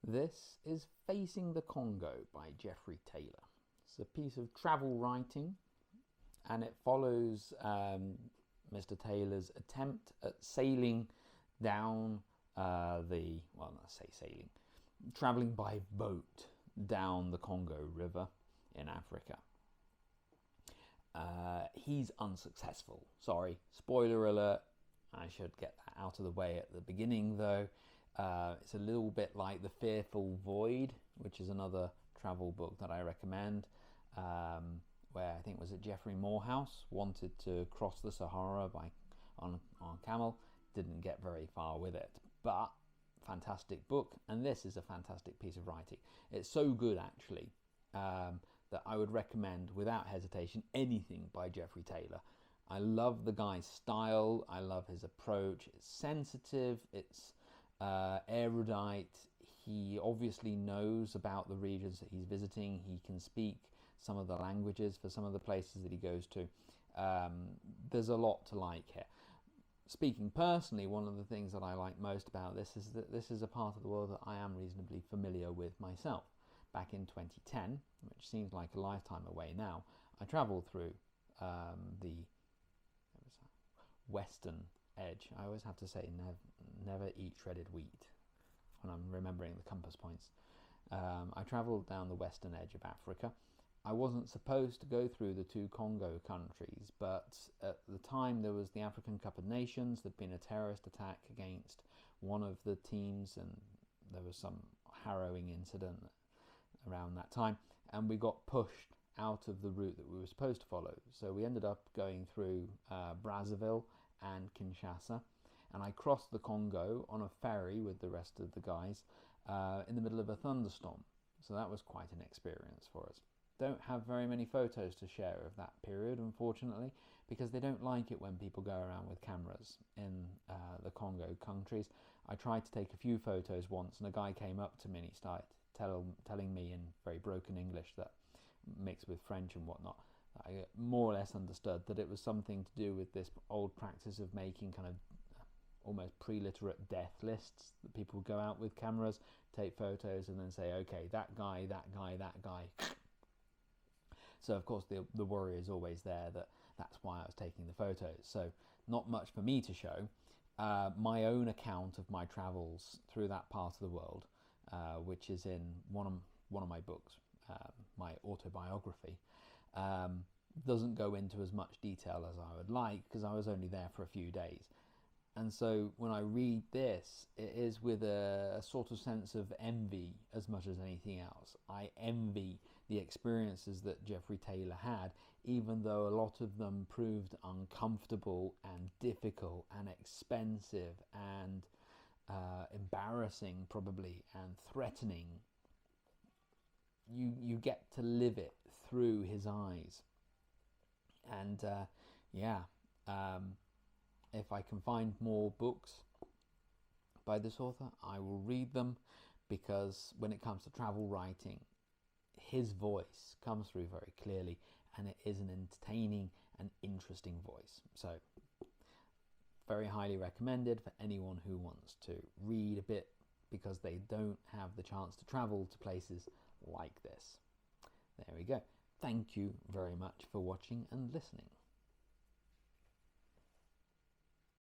This is Facing the Congo by Jeffrey Tayler. It's a piece of travel writing, and it follows Mr. Taylor's attempt at sailing down traveling by boat down the Congo River in Africa. He's unsuccessful. Sorry, spoiler alert. I should get that out of the way at the beginning, though. It's a little bit like The Fearful Void, which is another travel book that I recommend, where I think was it Geoffrey Morehouse wanted to cross the Sahara on camel, didn't get very far with it, but fantastic book, and this is a fantastic piece of writing. It's so good actually that I would recommend without hesitation anything by Jeffrey Tayler. I love the guy's style, I love his approach. It's sensitive, it's erudite. He obviously knows about the regions that he's visiting. He can speak some of the languages for some of the places that he goes to. There's a lot to like here. Speaking personally, one of the things that I like most about this is that this is a part of the world that I am reasonably familiar with myself. Back in 2010, which seems like a lifetime away now, I travelled through the western edge. I always have to say never eat shredded wheat when I'm remembering the compass points. I travelled down the western edge of Africa. I wasn't supposed to go through the two Congo countries, but at the time there was the African Cup of Nations. There'd been a terrorist attack against one of the teams, and there was some harrowing incident around that time, and we got pushed out of the route that we were supposed to follow. So we ended up going through Brazzaville and Kinshasa, and I crossed the Congo on a ferry with the rest of the guys in the middle of a thunderstorm. So that was quite an experience for us. Don't have very many photos to share of that period, unfortunately, because they don't like it when people go around with cameras in the Congo countries. I tried to take a few photos once, and a guy came up to me and he started telling me in very broken English, that mixed with French and whatnot, I more or less understood that it was something to do with this old practice of making kind of almost pre-literate death lists, that people would go out with cameras, take photos, and then say, okay, that guy, that guy, that guy. So of course the worry is always there that that's why I was taking the photos. So not much for me to show. My own account of my travels through that part of the world, which is in one of my books, my autobiography, doesn't go into as much detail as I would like, because I was only there for a few days. And so when I read this, it is with a sort of sense of envy as much as anything else. I envy the experiences that Jeffrey Tayler had, even though a lot of them proved uncomfortable and difficult and expensive and embarrassing probably and threatening. You get to live it through his eyes. And if I can find more books by this author, I will read them, because when it comes to travel writing, his voice comes through very clearly, and it is an entertaining and interesting voice. So very highly recommended for anyone who wants to read a bit, because they don't have the chance to travel to places like this. There we go. Thank you very much for watching and listening.